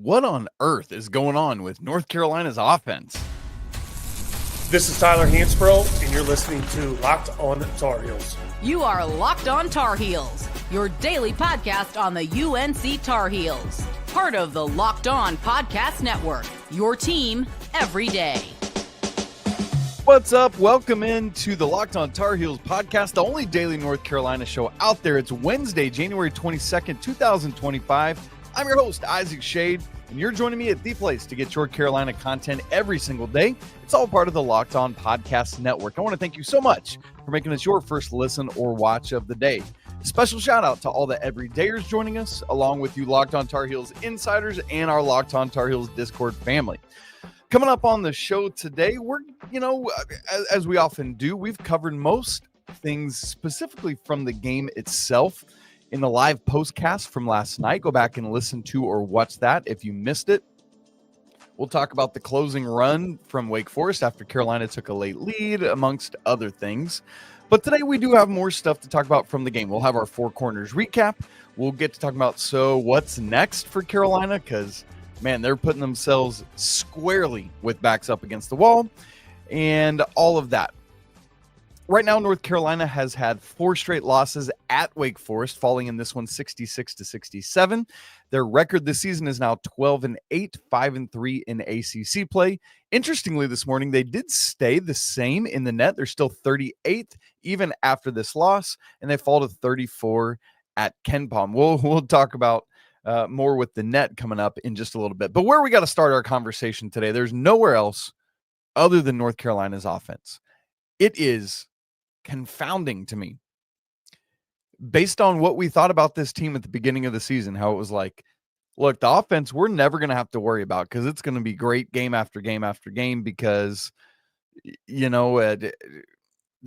What on earth is going on with North Carolina's offense? This is Tyler Hansbrough, and you're listening to Locked On Tar Heels. You are Locked On Tar Heels, your daily podcast on the UNC Tar Heels. Part of the Locked On Podcast Network, your team every day. What's up? Welcome into the Locked On Tar Heels podcast, the only daily North Carolina show out there. It's Wednesday, January 22nd, 2025. I'm your host, Isaac Shade, and you're joining me at the place to get your Carolina content every single day. It's all part of the Locked On Podcast Network. I want to thank you so much for making us your first listen or watch of the day. Special shout out to all the everydayers joining us, along with you Locked On Tar Heels insiders and our Locked On Tar Heels Discord family. Coming up on the show today, we're, as we often do, we've covered most things specifically from the game itself in the live postcast from last night. Go back and listen to or watch that if you missed it. We'll talk about the closing run from Wake Forest after Carolina took a late lead, amongst other things. But today we do have more stuff to talk about from the game. We'll have our Four Corners recap. We'll get to talk about, what's next for Carolina? Because, man, they're putting themselves squarely with backs up against the wall and all of that. Right now, North Carolina has had 4 straight losses at Wake Forest, falling in this one 66-67. Their record this season is now 12-8, 5-3 in ACC play. Interestingly, this morning, they did stay the same in the net. They're still 38th even after this loss, and they fall to 34 at KenPom. We'll talk about more with the net coming up in just a little bit. But where we got to start our conversation today, there's nowhere else other than North Carolina's offense. It is confounding to me, based on what we thought about this team at the beginning of the season, how it was like, look, the offense we're never going to have to worry about because it's going to be great game after game after game because, the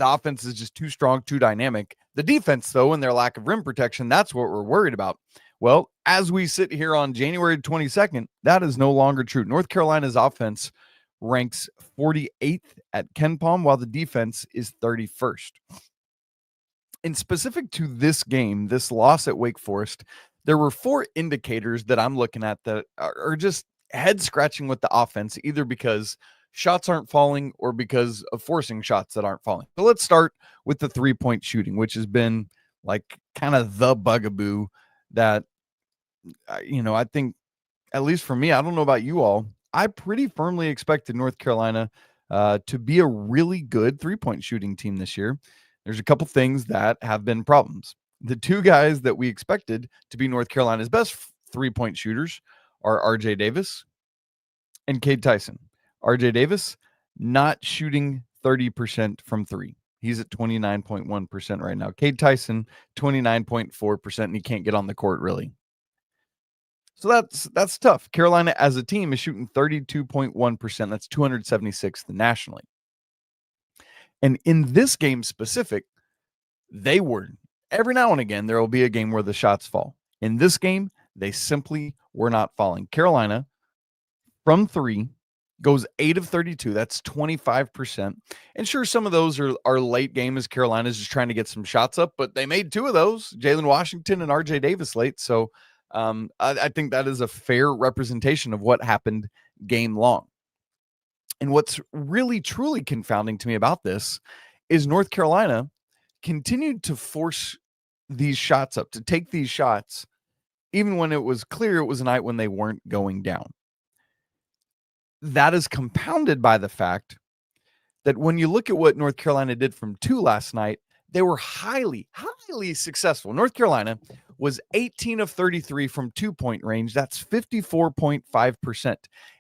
offense is just too strong, too dynamic. The defense, though, and their lack of rim protection, that's what we're worried about. Well, as we sit here on January 22nd, that is no longer true. North Carolina's offense ranks 48th at KenPom, while the defense is 31st. In specific to this game, this loss at Wake Forest, there were 4 indicators that I'm looking at that are just head-scratching with the offense, either because shots aren't falling or because of forcing shots that aren't falling. So let's start with the three-point shooting, which has been like kind of the bugaboo that, I think, at least for me, I don't know about you all, I pretty firmly expected North Carolina to be a really good three-point shooting team this year. There's a couple things that have been problems. The 2 guys that we expected to be North Carolina's best three-point shooters are RJ Davis and Cade Tyson. RJ Davis not shooting 30% from 3. He's at 29.1% right now. Cade Tyson, 29.4%, and he can't get on the court really. So that's tough. Carolina as a team is shooting 32.1%. That's 276th nationally. And in this game specific, they were, every now and again, there will be a game where the shots fall. In this game, they simply were not falling. Carolina, from 3, goes 8 of 32. That's 25%. And sure, some of those are late game as Carolina's just trying to get some shots up, but they made 2 of those, Jalen Washington and RJ Davis late. So I think that is a fair representation of what happened game long. And what's really, truly confounding to me about this is North Carolina continued to force these shots up, to take these shots, even when it was clear it was a night when they weren't going down. That is compounded by the fact that when you look at what North Carolina did from 2 last night, they were highly, highly successful. North Carolina was 18 of 33 from 2-point range. That's 54.5%.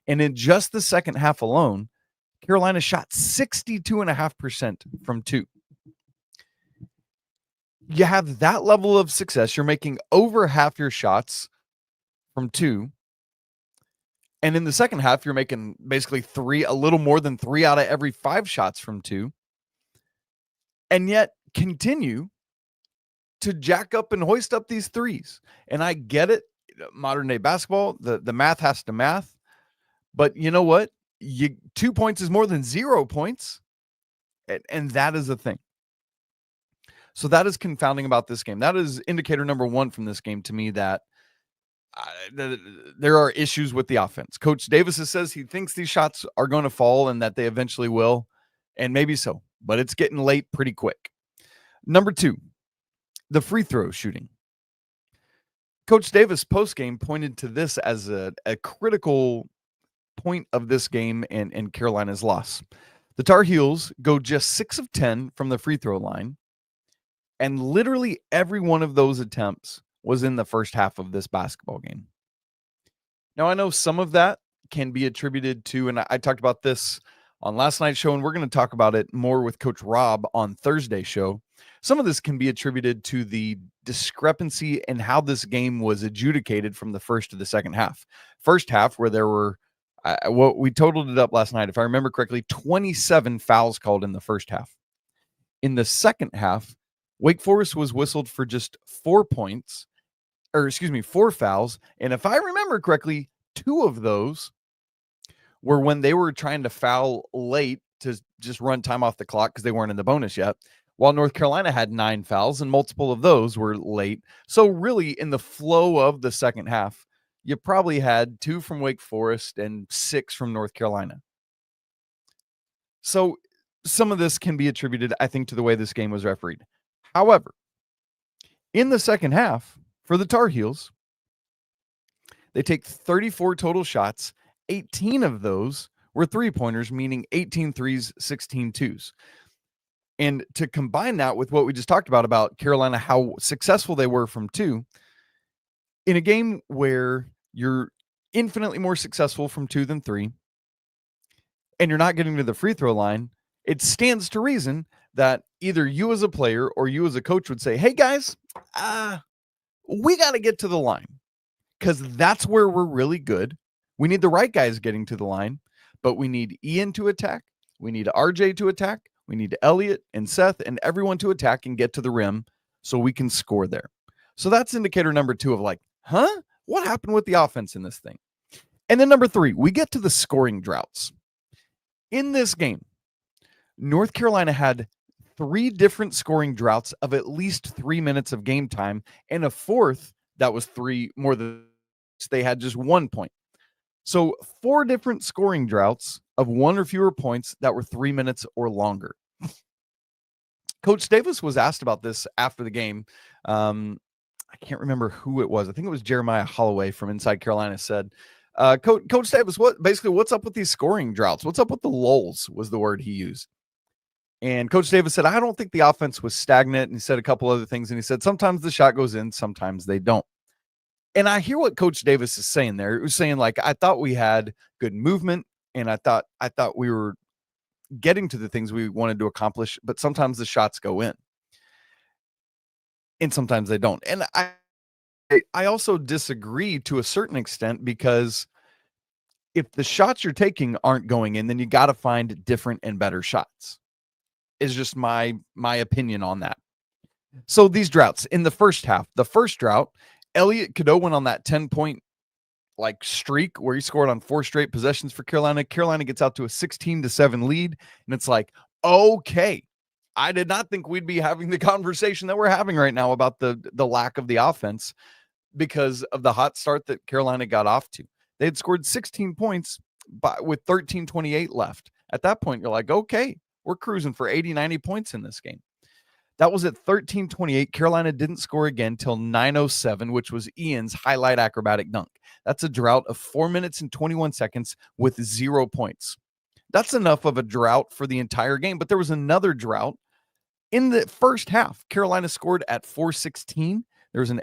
And in just the second half alone, Carolina shot 62.5% from 2. You have that level of success. You're making over half your shots from 2. And in the second half, you're making basically a little more than 3 out of every 5 shots from 2. And yet continue to jack up and hoist up these threes. And I get it. Modern day basketball, the math has to math. But you know what? 2 points is more than 0 points. And that is the thing. So that is confounding about this game. That is indicator number 1 from this game to me, that there are issues with the offense. Coach Davis says he thinks these shots are going to fall and that they eventually will, and maybe so, but it's getting late pretty quick. Number 2, the free throw shooting. Coach Davis postgame pointed to this as a critical point of this game and Carolina's loss. The Tar Heels go just 6 of 10 from the free throw line, and literally every one of those attempts was in the first half of this basketball game. Now, I know some of that can be attributed to, and I talked about this on last night's show, and we're going to talk about it more with Coach Rob on Thursday's show. Some of this can be attributed to the discrepancy in how this game was adjudicated from the first to the second half. First half, where there were, what we totaled it up last night, if I remember correctly, 27 fouls called in the first half. In the second half, Wake Forest was whistled for just 4 fouls. And if I remember correctly, 2 of those were when they were trying to foul late to just run time off the clock because they weren't in the bonus yet, while North Carolina had 9 fouls, and multiple of those were late. So really, in the flow of the second half, you probably had 2 from Wake Forest and 6 from North Carolina. So some of this can be attributed, I think, to the way this game was refereed. However, in the second half, for the Tar Heels, they take 34 total shots. 18 of those were three-pointers, meaning 18 threes, 16 twos. And to combine that with what we just talked about Carolina, how successful they were from 2, in a game where you're infinitely more successful from 2 than 3, and you're not getting to the free throw line, it stands to reason that either you as a player or you as a coach would say, hey guys, we got to get to the line because that's where we're really good. We need the right guys getting to the line, but we need Ian to attack. We need RJ to attack. We need Elliot and Seth and everyone to attack and get to the rim so we can score there. So that's indicator number 2 of like, what happened with the offense in this thing? And then number 3, we get to the scoring droughts. In this game, North Carolina had 3 different scoring droughts of at least 3 minutes of game time, and a fourth that was 3 more than they had just 1 point. So 4 different scoring droughts of 1 or fewer points that were 3 minutes or longer. Coach Davis was asked about this after the game. I can't remember who it was. I think it was Jeremiah Holloway from Inside Carolina said, Coach Davis, what's up with these scoring droughts? What's up with the lulls was the word he used. And Coach Davis said, I don't think the offense was stagnant. And he said a couple other things. And he said, sometimes the shot goes in, sometimes they don't. And I hear what Coach Davis is saying there. It was saying, like, I thought we had good movement, and I thought we were getting to the things we wanted to accomplish, but sometimes the shots go in. And sometimes they don't. And I also disagree to a certain extent, because if the shots you're taking aren't going in, then you got to find different and better shots. Is just my opinion on that. So these droughts in the first half, the first drought, Elliot Cadeau went on that 10-point streak where he scored on 4 straight possessions for Carolina. Carolina gets out to a 16-7 lead, and it's like, okay, I did not think we'd be having the conversation that we're having right now about the lack of the offense because of the hot start that Carolina got off to. They had scored 16 points with 13:28 left. At that point, you're like, okay, we're cruising for 80, 90 points in this game. That was at 13:28. Carolina didn't score again till 9:07, which was Ian's highlight acrobatic dunk. That's a drought of 4 minutes and 21 seconds with 0 points. That's enough of a drought for the entire game. But there was another drought in the first half. Carolina scored at 4:16. There was an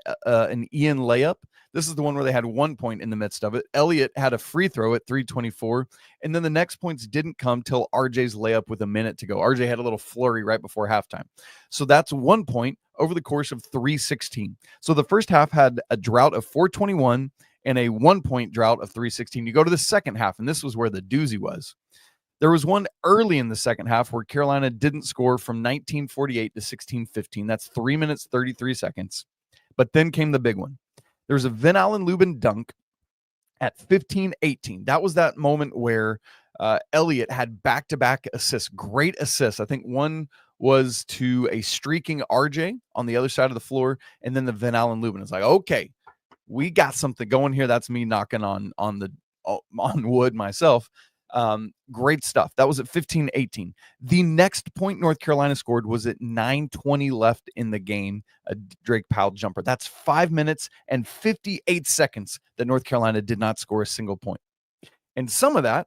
Ian layup. This is the one where they had 1 point in the midst of it. Elliot had a free throw at 3:24, and then the next points didn't come till RJ's layup with a minute to go. RJ had a little flurry right before halftime. So that's 1 point over the course of 3:16. So the first half had a drought of 4:21 and a 1 point drought of 3:16. You go to the second half, and this was where the doozy was. There was one early in the second half where Carolina didn't score from 19:48 to 16:15. That's 3 minutes, 33 seconds. But then came the big one. There was a Vin Allen Lubin dunk at 15:18. That was that moment where Elliot had back-to-back assists, great assists. I think one was to a streaking RJ on the other side of the floor, and then the Vin Allen Lubin. It's like, okay, we got something going here. That's me knocking on wood myself. Great stuff. That was at 15-18. The next point North Carolina scored was at 9:20 left in the game, a Drake Powell jumper. That's 5 minutes and 58 seconds that North Carolina did not score a single point. And some of that,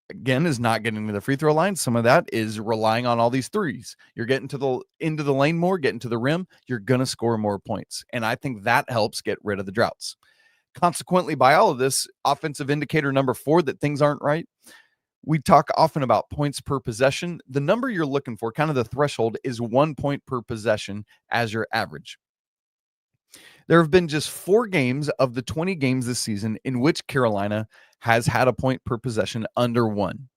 again, is not getting to the free throw line. Some of that is relying on all these threes. You're getting into the lane more, getting to the rim, you're going to score more points. And I think that helps get rid of the droughts. Consequently, by all of this, offensive indicator number 4 that things aren't right. We talk often about points per possession. The number you're looking for, kind of the threshold, is 1 point per possession as your average. There have been just 4 games of the 20 games this season in which Carolina has had a point per possession under 1.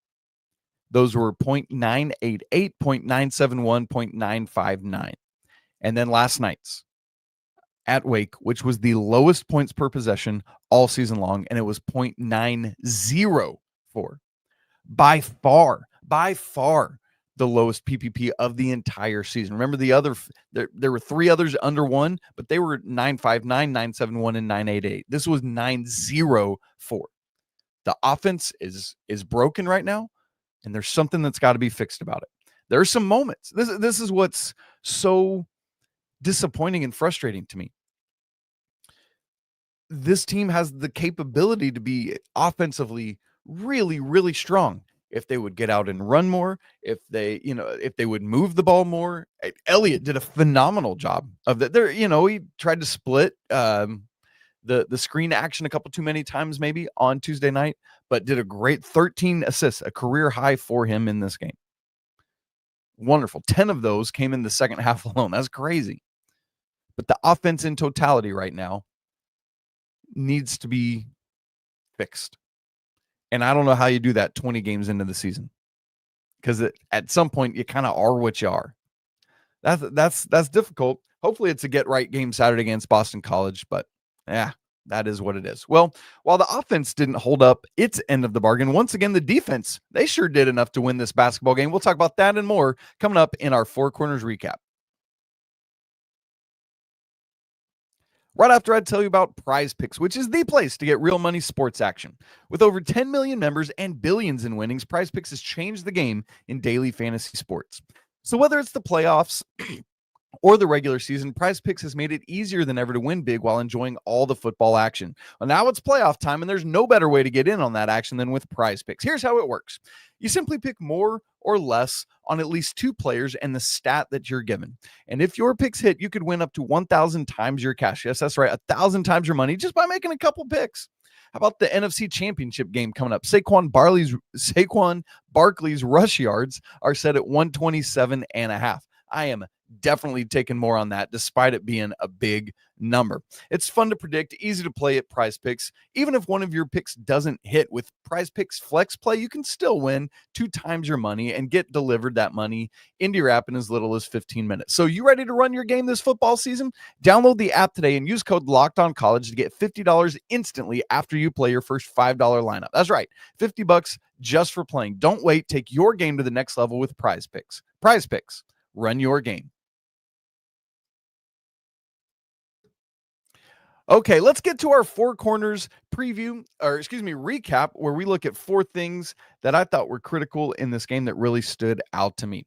Those were 0.988, 0.971, 0.959. And then last night's at Wake, which was the lowest points per possession all season long, and it was 0.904. By far the lowest PPP of the entire season. Remember there were 3 others under 1, but they were 959, 971, and 988. This was 904. The offense is broken right now, and there's something that's got to be fixed about it. There are some moments. This is what's so disappointing and frustrating to me. This team has the capability to be offensively really, really strong if they would get out and run more, if they would move the ball more. Elliot did a phenomenal job of that. There, he tried to split the screen action a couple too many times maybe on Tuesday night, but did a great 13 assists, a career high for him in this game. Wonderful. 10 of those came in the second half alone. That's crazy. But the offense in totality right now needs to be fixed. And I don't know how you do that 20 games into the season, because at some point you kind of are what you are. That's difficult. Hopefully it's a get right game Saturday against Boston College, but yeah, that is what it is. Well, while the offense didn't hold up its end of the bargain, once again, the defense, they sure did enough to win this basketball game. We'll talk about that and more coming up in our Four Corners recap. Right after I tell you about PrizePicks, which is the place to get real money sports action. With over 10 million members and billions in winnings, PrizePicks has changed the game in daily fantasy sports. So whether it's the playoffs or the regular season, PrizePicks has made it easier than ever to win big while enjoying all the football action. Well, now it's playoff time, and there's no better way to get in on that action than with PrizePicks. Here's how it works. You simply pick more or less on at least 2 players and the stat that you're given. And if your picks hit, you could win up to 1,000 times your cash. Yes, that's right, 1,000 times your money just by making a couple picks. How about the NFC Championship game coming up? Saquon Barkley's rush yards are set at 127.5. I am definitely taking more on that, despite it being a big number. It's fun to predict, easy to play at PrizePicks. Even if one of your picks doesn't hit, with PrizePicks Flex Play, you can still win 2 times your money and get delivered that money into your app in as little as 15 minutes. So you ready to run your game this football season? Download the app today and use code LOCKEDONCollege to get $50 instantly after you play your first $5 lineup. That's right, $50 just for playing. Don't wait. Take your game to the next level with PrizePicks. PrizePicks. Run your game. Okay, let's get to our Four Corners recap, where we look at 4 things that I thought were critical in this game that really stood out to me.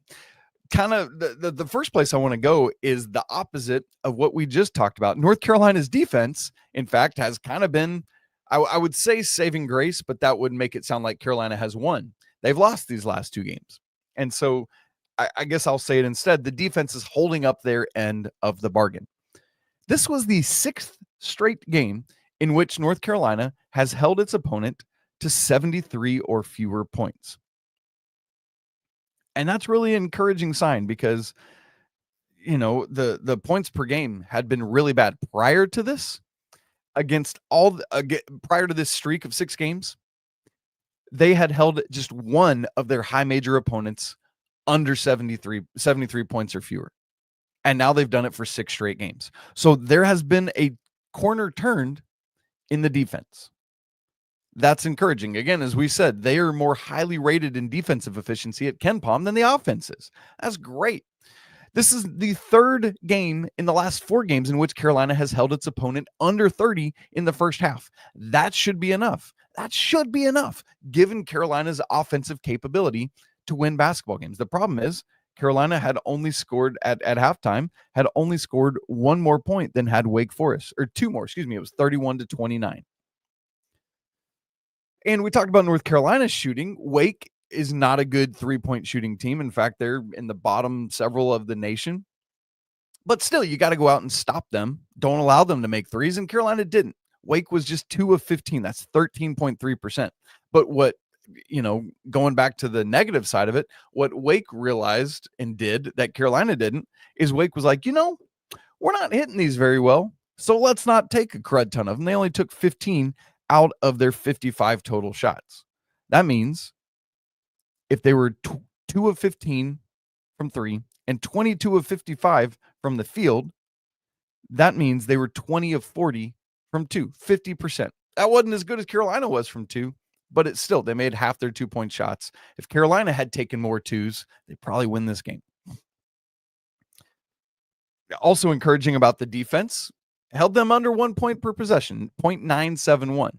Kind of the first place I want to go is the opposite of what we just talked about. North Carolina's defense, in fact, has kind of been, I would say, saving grace, but that would make it sound like Carolina has won. They've lost these last 2 games. And so I guess I'll say it instead. The defense is holding up their end of the bargain. This was the 6th straight game in which North Carolina has held its opponent to 73 or fewer points. And that's really an encouraging sign, because, the points per game had been really bad prior to this. Prior to this streak of 6 games, they had held just one of their high major opponents under 73 points or fewer. And now they've done it for 6 straight games. So there has been a corner turned in the defense. That's encouraging. Again, as we said, they are more highly rated in defensive efficiency at KenPom than the offense is. That's great. This is the third game in the last 4 games in which Carolina has held its opponent under 30 in the first half. That should be enough. That should be enough, given Carolina's offensive capability to win basketball games. The problem is Carolina had only scored at halftime, had only scored 1 more point than had Wake Forest, or 2 more, excuse me. It was 31-29. And we talked about North Carolina's shooting. Wake is not a good 3-point shooting team. In fact, they're in the bottom several of the nation. But still, you got to go out and stop them. Don't allow them to make threes, and Carolina didn't. Wake was just 2 of 15. That's 13.3%. But what, going back to the negative side of it, what Wake realized and did that Carolina didn't is Wake was like, we're not hitting these very well, so let's not take a crud ton of them. They only took 15 out of their 55 total shots. That means if they were 2 of 15 from 3 and 22 of 55 from the field, that means they were 20 of 40 from 2, 50%. That wasn't as good as Carolina was from 2, but it's still, they made half their 2-point shots. If Carolina had taken more 2s, they'd probably win this game. Also encouraging about the defense, held them under 1 point per possession, 0.971.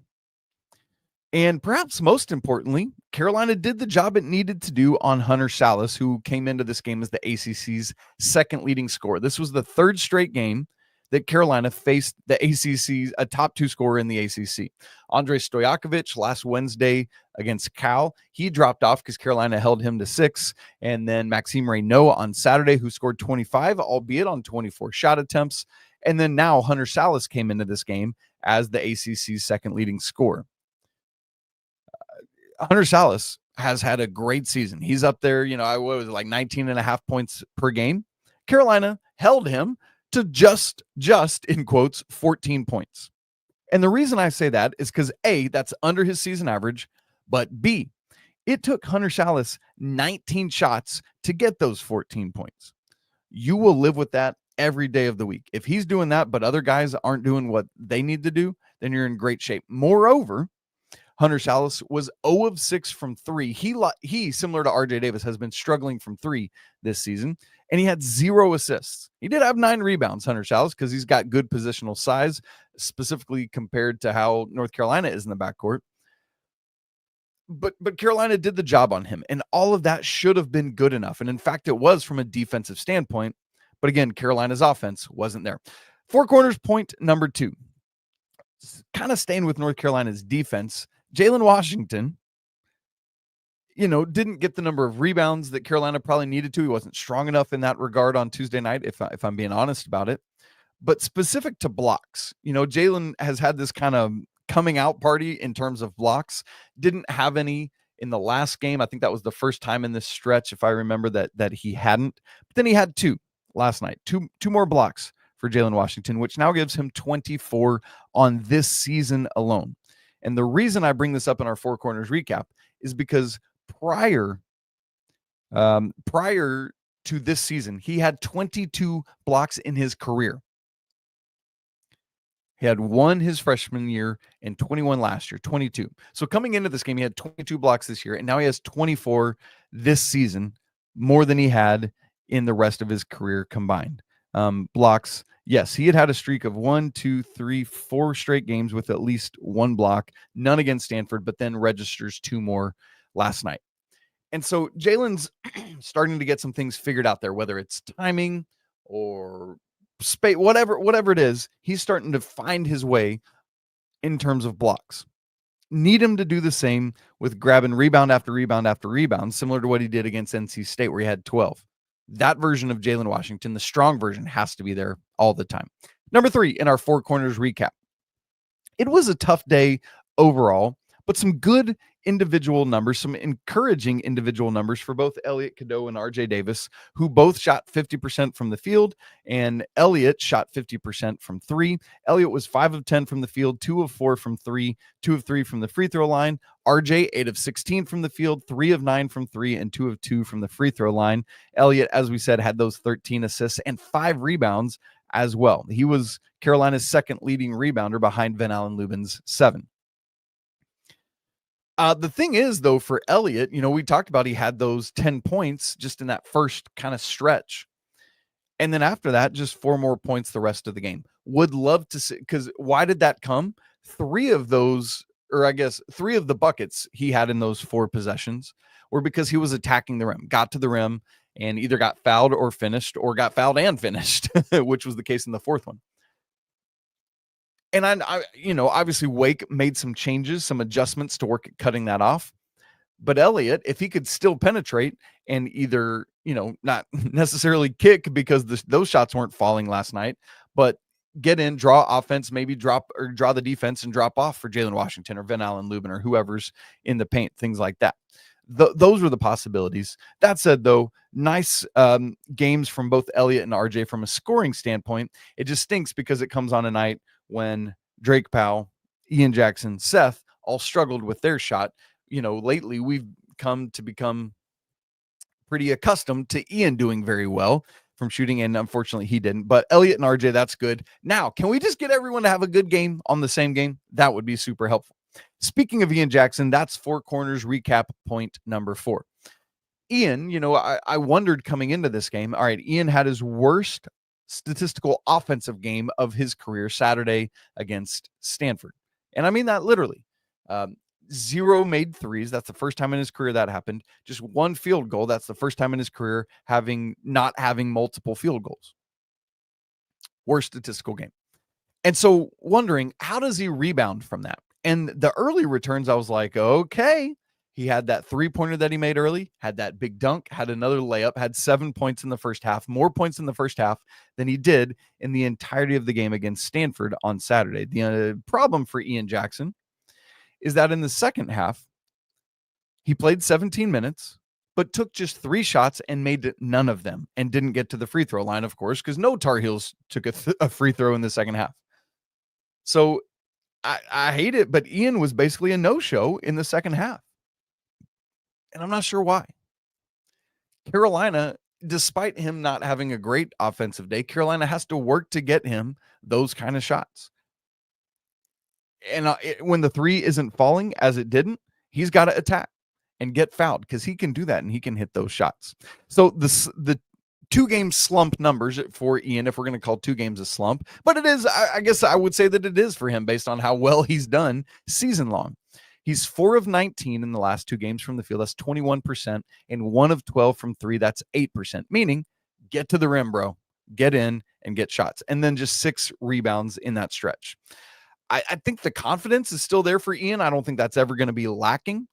And perhaps most importantly, Carolina did the job it needed to do on Hunter Salas, who came into this game as the ACC's second leading scorer. This was the 3rd straight game that Carolina faced the ACC's a top 2 scorer in the ACC. Andrei Stojakovic last Wednesday against Cal, he dropped off because Carolina held him to 6. And then Maxime Reynaud on Saturday, who scored 25, albeit on 24 shot attempts. And then now Hunter Salas came into this game as the ACC's second leading scorer. Hunter Salas has had a great season. He's up there, I was like 19 and a half points per game. Carolina held him to just in quotes, 14 points. And the reason I say that is because A, that's under his season average, but B, it took Hunter Salas 19 shots to get those 14 points. You will live with that every day of the week. If he's doing that, but other guys aren't doing what they need to do, then you're in great shape. Moreover, Hunter Salas was 0 of 6 from 3. He, similar to RJ Davis, has been struggling from 3 this season, and he had 0 assists. He did have 9 rebounds, Hunter Salas, because he's got good positional size, specifically compared to how North Carolina is in the backcourt. But Carolina did the job on him, and all of that should have been good enough. And in fact, it was from a defensive standpoint. But again, Carolina's offense wasn't there. Four corners point number 2. Kind of staying with North Carolina's defense, Jalen Washington, didn't get the number of rebounds that Carolina probably needed to. He wasn't strong enough in that regard on Tuesday night, if I'm being honest about it. But specific to blocks, Jalen has had this kind of coming out party in terms of blocks. Didn't have any in the last game. I think that was the first time in this stretch, if I remember, that he hadn't. But then he had 2 last night, two more blocks for Jalen Washington, which now gives him 24 on this season alone. And the reason I bring this up in our Four Corners recap is because prior to this season, he had 22 blocks in his career. He had 1 his freshman year and 21 last year, 22. So coming into this game, he had 22 blocks this year, and now he has 24 this season, more than he had in the rest of his career combined. Blocks, yes, he had a streak of 1, 2, 3, 4 straight games with at least 1 block, none against Stanford, but then registers 2 more last night. And so Jalen's starting to get some things figured out there, whether it's timing or space, whatever it is, he's starting to find his way in terms of blocks. Need him to do the same with grabbing rebound after rebound after rebound, similar to what he did against NC State, where he had 12. That version of Jalen Washington, the strong version, has to be there all the time. Number 3 in our Four Corners recap. It was a tough day overall, but some good individual numbers, some encouraging individual numbers for both Elliot, Cadeau, and RJ Davis, who both shot 50% from the field, and Elliot shot 50% from 3. Elliot was 5 of 10 from the field, 2 of 4 from 3, 2 of 3 from the free throw line. RJ, 8 of 16 from the field, 3 of 9 from 3, and 2 of 2 from the free throw line. Elliot, as we said, had those 13 assists and 5 rebounds as well. He was Carolina's second leading rebounder behind Van Allen Lubin's 7. The thing is, though, for Elliot, we talked about he had those 10 points just in that first kind of stretch. And then after that, just 4 more points the rest of the game. Would love to see, because why did that come? 3 of those, or I guess 3 of the buckets he had in those 4 possessions were because he was attacking the rim, got to the rim, and either got fouled or finished, or got fouled and finished, which was the case in the 4th one. And I obviously Wake made some changes, some adjustments to work at cutting that off. But Elliot, if he could still penetrate and either, not necessarily kick because those shots weren't falling last night, but get in, draw offense, maybe draw the defense and drop off for Jalen Washington or Van Allen Lubin or whoever's in the paint, things like that. Those were the possibilities. That said, though, nice games from both Elliot and RJ from a scoring standpoint. It just stinks because it comes on a night when Drake Powell, Ian Jackson, Seth all struggled with their shot. Lately we've come to become pretty accustomed to Ian doing very well from shooting, and unfortunately he didn't. But Elliot and RJ, that's good. Now, can we just get everyone to have a good game on the same game? That would be super helpful. Speaking of Ian Jackson, that's Four Corners recap point number 4. Ian, I wondered coming into this game. All right, Ian had his worst statistical offensive game of his career Saturday against Stanford. And I mean that literally. 0 made threes. That's the first time in his career that happened. Just 1 field goal. That's the first time in his career not having multiple field goals. Worst statistical game. And so wondering, how does he rebound from that? And the early returns, I was like, okay. He had that 3-pointer that he made early, had that big dunk, had another layup, had 7 points in the first half, more points in the first half than he did in the entirety of the game against Stanford on Saturday. The problem for Ian Jackson is that in the second half, he played 17 minutes, but took just 3 shots and made none of them and didn't get to the free throw line, of course, because no Tar Heels took a free throw in the second half. So I hate it, but Ian was basically a no-show in the second half. And I'm not sure why. Carolina, despite him not having a great offensive day, Carolina has to work to get him those kind of shots. And when the 3 isn't falling, as it didn't, he's got to attack and get fouled because he can do that and he can hit those shots. So the 2-game slump numbers for Ian, if we're going to call 2 games a slump, but it is, I guess I would say that it is for him based on how well he's done season long. He's 4 of 19 in the last 2 games from the field. That's 21%, and 1 of 12 from 3. That's 8%, meaning get to the rim, bro. Get in and get shots. And then just 6 rebounds in that stretch. I think the confidence is still there for Ian. I don't think that's ever going to be lacking.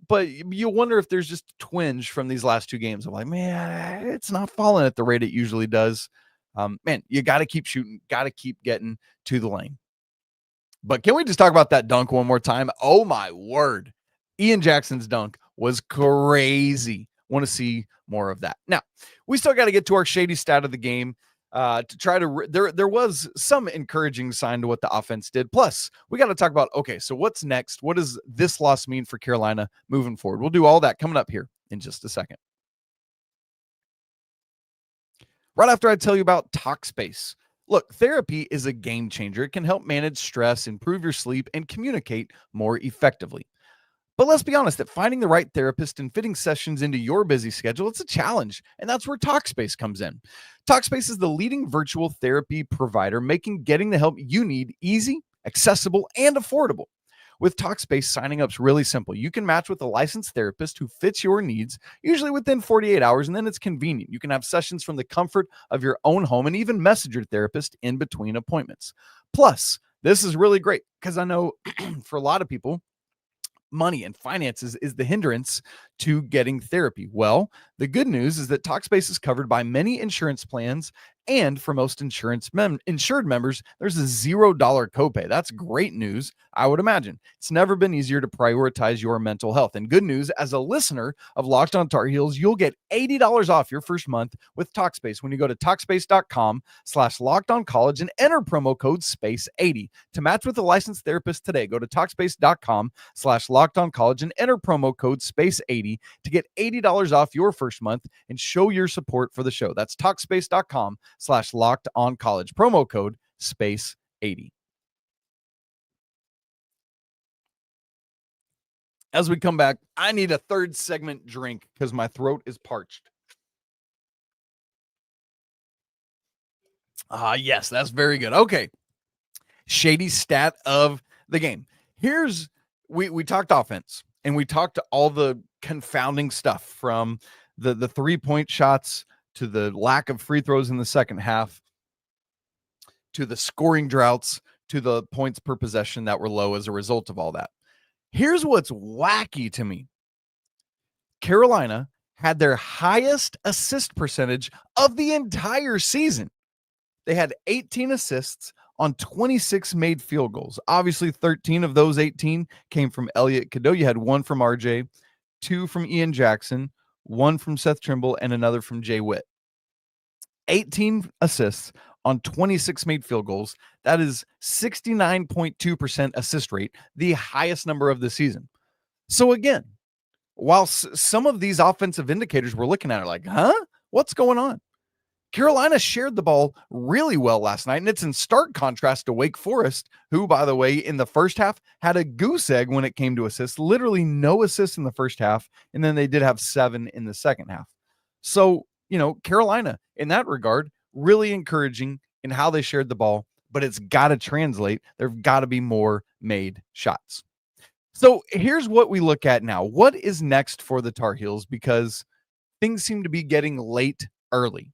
But you wonder if there's just a twinge from these last 2 games. I'm like, man, it's not falling at the rate it usually does. Man, you got to keep shooting, got to keep getting to the lane. But can we just talk about that dunk one more time? Oh, my word. Ian Jackson's dunk was crazy. Want to see more of that. Now, we still got to get to our shady stat of the game to try to there was some encouraging sign to what the offense did. Plus, we got to talk about, okay, so what's next? What does this loss mean for Carolina moving forward? We'll do all that coming up here in just a second. Right after I tell you about Talkspace. Look, therapy is a game changer. It can help manage stress, improve your sleep, and communicate more effectively. But let's be honest, that finding the right therapist and fitting sessions into your busy schedule, it's a challenge. And that's where Talkspace comes in. Talkspace is the leading virtual therapy provider, making getting the help you need easy, accessible, and affordable. With Talkspace, signing up's really simple. You can match with a licensed therapist who fits your needs, usually within 48 hours, and then it's convenient. You can have sessions from the comfort of your own home and even message your therapist in between appointments. Plus, this is really great because I know for a lot of people, money and finances is the hindrance to getting therapy. Well, the good news is that Talkspace is covered by many insurance plans, and for most insured members, there's a $0 copay. That's great news, I would imagine. It's never been easier to prioritize your mental health. And good news, as a listener of Locked On Tar Heels, you'll get $80 off your first month with Talkspace when you go to Talkspace.com/LockedOnCollege and enter promo code SPACE80. To match with a licensed therapist today, go to Talkspace.com/LockedOnCollege and enter promo code SPACE80 to get $80 off your first month and show your support for the show. That's Talkspace.com/LockedOnCollege. Promo code SPACE80. As we come back, I need a third segment drink because my throat is parched. Yes, that's very good. Okay. Shady stat of the game. Here's we talked offense and we talked all the confounding stuff from the 3-point shots to the lack of free throws in the second half to the scoring droughts to the points per possession that were low as a result of all that. Here's what's wacky to me. Carolina had their highest assist percentage of the entire season. They had 18 assists on 26 made field goals. Obviously, 13 of those 18 came from Elliot Cadeau. You had 1 from RJ, 2 from Ian Jackson, 1 from Seth Trimble, and another from Jay Witt. 18 assists on 26 made field goals. That is 69.2% assist rate, the highest number of the season. So again, while some of these offensive indicators we're looking at are like, what's going on? Carolina shared the ball really well last night, and it's in stark contrast to Wake Forest, who, by the way, in the first half had a goose egg when it came to assists, literally no assists in the first half, and then they did have 7 in the second half. So, Carolina, in that regard, really encouraging in how they shared the ball, but it's got to translate. There've got to be more made shots. So here's what we look at now. What is next for the Tar Heels? Because things seem to be getting late early.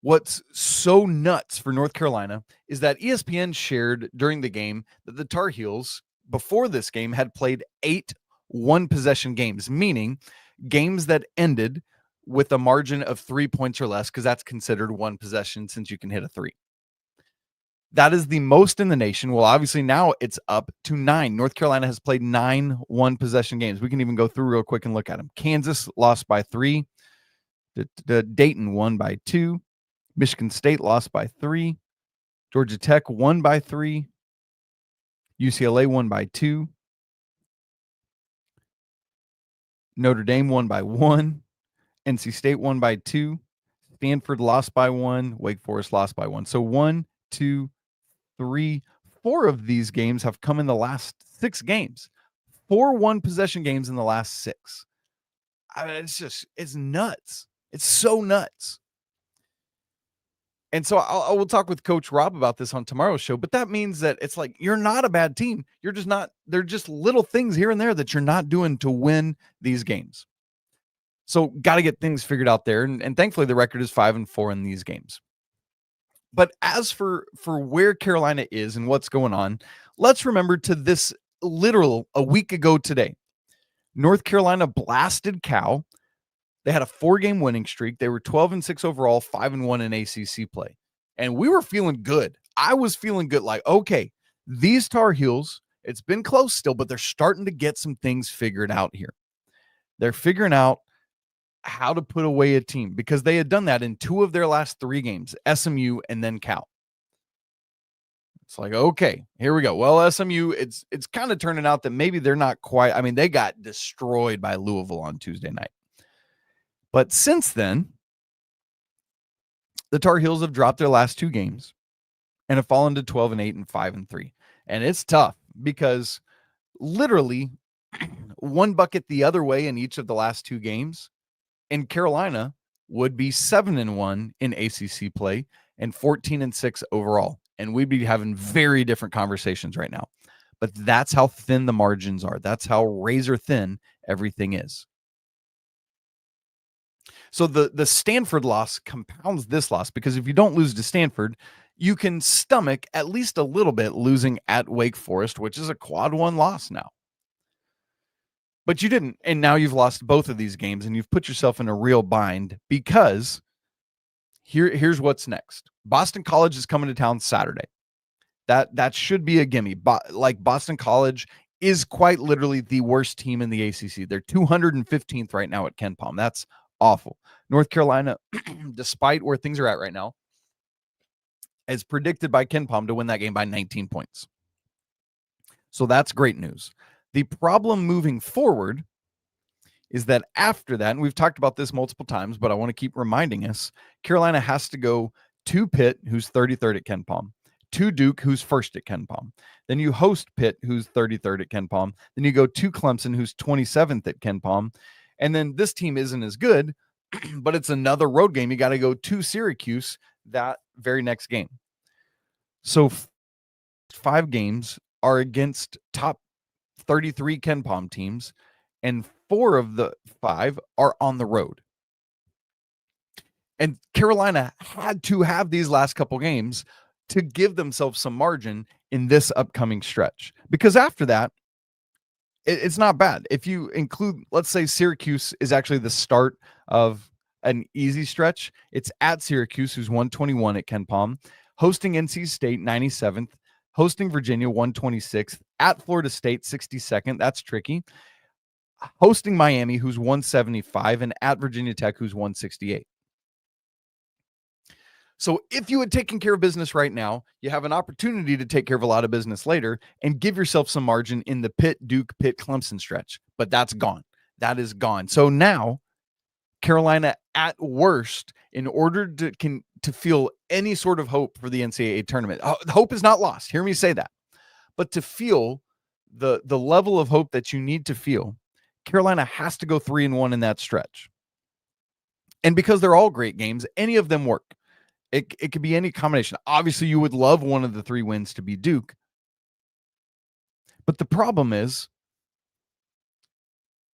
What's so nuts for North Carolina is that ESPN shared during the game that the Tar Heels, before this game, had played 8 one-possession games, meaning games that ended with a margin of 3 points or less, because that's considered one possession since you can hit a 3. That is the most in the nation. Well, obviously now it's up to 9. North Carolina has played 9 one-possession games. We can even go through real quick and look at them. Kansas lost by 3. Dayton won by 2. Michigan State lost by 3. Georgia Tech won by 3. UCLA won by 2. Notre Dame won by 1. NC State won by 2. Stanford lost by 1. Wake Forest lost by 1. So 1, 2, 3, 4 of these games have come in the last 6 games. 4 one-possession games in the last 6. I mean, it's nuts. It's so nuts. And so I will talk with Coach Rob about this on tomorrow's show, but that means that it's like, you're not a bad team. You're just not, they're just little things here and there that you're not doing to win these games. So got to get things figured out there. And thankfully the record is 5-4 in these games. But as for where Carolina is and what's going on, let's remember to this literal a week ago today, North Carolina blasted Cal. They had a 4-game winning streak. They were 12-6 overall, 5-1 in ACC play. And we were feeling good. I was feeling good. Like, okay, these Tar Heels, it's been close still, but they're starting to get some things figured out here. They're figuring out how to put away a team because they had done that in 2 of their last 3 games, SMU and then Cal. It's like, okay, here we go. Well, SMU, it's kind of turning out that maybe they're not quite. I mean, they got destroyed by Louisville on Tuesday night. But since then, the Tar Heels have dropped their last 2 games and have fallen to 12-8 and 5-3. And it's tough because literally 1 bucket the other way in each of the last 2 games, and Carolina would be 7-1 in ACC play and 14-6 overall. And we'd be having very different conversations right now. But that's how thin the margins are. That's how razor thin everything is. So the Stanford loss compounds this loss because if you don't lose to Stanford, you can stomach at least a little bit losing at Wake Forest, which is a quad 1 loss now. But you didn't, and now you've lost both of these games, and you've put yourself in a real bind because here's what's next. Boston College is coming to town Saturday. That should be a gimme. Like Boston College is quite literally the worst team in the ACC. They're 215th right now at Ken Palm. That's awful. North Carolina, despite where things are at right now, is predicted by Ken Palm to win that game by 19 points. So that's great news. The problem moving forward is that after that, and we've talked about this multiple times, but I want to keep reminding us, Carolina has to go to Pitt, who's 33rd at Ken Palm, to Duke, who's 1st at Ken Palm. Then you host Pitt, who's 33rd at Ken Palm. Then you go to Clemson, who's 27th at Ken Palm. And then this team isn't as good, but it's another road game. You got to go to Syracuse, that very next game. So 5 games are against top 33 Ken Palm teams, and 4 of the 5 are on the road. And Carolina had to have these last couple games to give themselves some margin in this upcoming stretch, because after that, it's not bad. If you include, let's say Syracuse is actually the start of an easy stretch. It's at Syracuse, who's 121 at Ken Palm, hosting NC State 97th, hosting Virginia 126th, at Florida State 62nd. That's tricky. Hosting Miami, who's 175, and at Virginia Tech, who's 168. So if you had taken care of business right now, you have an opportunity to take care of a lot of business later and give yourself some margin in the Pitt, Duke, Pitt, Clemson stretch. But that's gone. That is gone. So now Carolina, at worst, in order to feel any sort of hope for the NCAA tournament, hope is not lost. Hear me say that. But to feel the level of hope that you need to feel, Carolina has to go 3-1 in that stretch. And because they're all great games, any of them work. It could be any combination. Obviously, you would love one of the 3 wins to be Duke. But the problem is,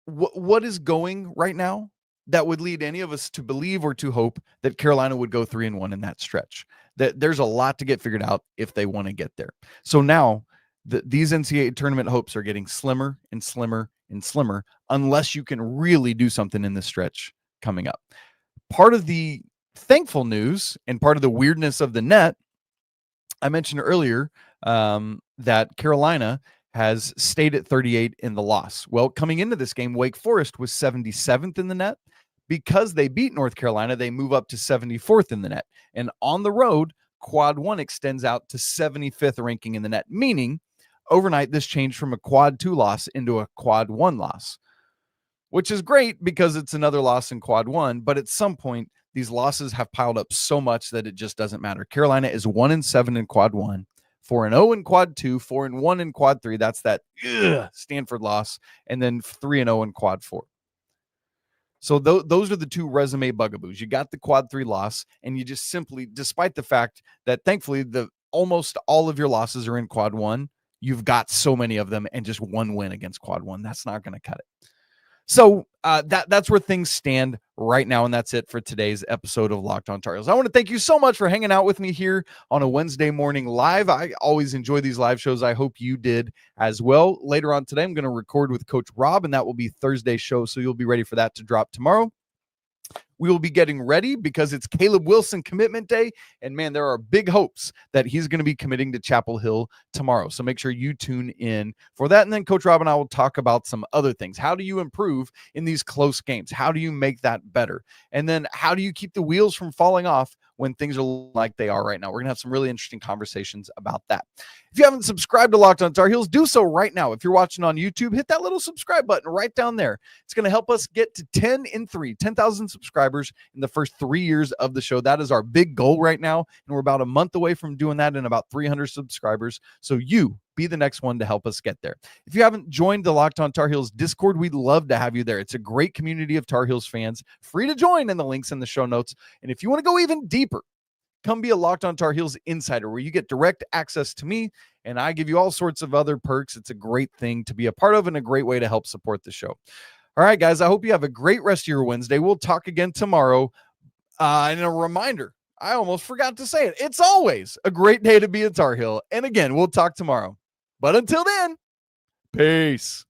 what is going right now that would lead any of us to believe or to hope that Carolina would go 3-1 in that stretch? That there's a lot to get figured out if they want to get there. So now these NCAA tournament hopes are getting slimmer and slimmer and slimmer unless you can really do something in this stretch coming up. Part of the thankful news and part of the weirdness of the net, I mentioned earlier that Carolina has stayed at 38 in the loss. Well, coming into this game, Wake Forest was 77th in the net. Because they beat North Carolina, they move up to 74th in the net. And on the road, quad 1 extends out to 75th ranking in the net, meaning overnight this changed from a quad 2 loss into a quad 1 loss, which is great because it's another loss in quad 1. But at some point, these losses have piled up so much that it just doesn't matter. Carolina is 1-7 in quad 1, 4-0 in quad 2, 4-1 in quad 3. That's that Stanford loss, and then 3-0 in quad 4. So those are the 2 resume bugaboos. You got the quad 3 loss, and you just simply, despite the fact that thankfully almost all of your losses are in quad 1, you've got so many of them, and just 1 win against quad 1. That's not going to cut it. So that's where things stand right now, and that's it for today's episode of Locked On Tar Heels. I want to thank you so much for hanging out with me here on a Wednesday morning live. I always enjoy these live shows. I hope you did as well. Later on today, I'm going to record with Coach Rob, and that will be Thursday's show, so you'll be ready for that to drop tomorrow. We will be getting ready because it's Caleb Wilson commitment day. And man, there are big hopes that he's going to be committing to Chapel Hill tomorrow. So make sure you tune in for that. And then Coach Rob and I will talk about some other things. How do you improve in these close games? How do you make that better? And then how do you keep the wheels from falling off when things are like they are right now? We're going to have some really interesting conversations about that. If you haven't subscribed to Locked On Tar Heels, do so right now. If you're watching on YouTube, hit that little subscribe button right down there. It's going to help us get to 10,000 subscribers in the first 3 years of the show. That is our big goal right now, and we're about a month away from doing that and about 300 subscribers. So you be the next one to help us get there. If you haven't joined the Locked On Tar Heels Discord, we'd love to have you there. It's a great community of Tar Heels fans, free to join, in the links in the show notes. And if you want to go even deeper, come be a Locked On Tar Heels insider where you get direct access to me and I give you all sorts of other perks. It's a great thing to be a part of and a great way to help support the show. All right, guys, I hope you have a great rest of your Wednesday. We'll talk again tomorrow. And a reminder, I almost forgot to say it. It's always a great day to be a Tar Heel. And again, we'll talk tomorrow. But until then, peace.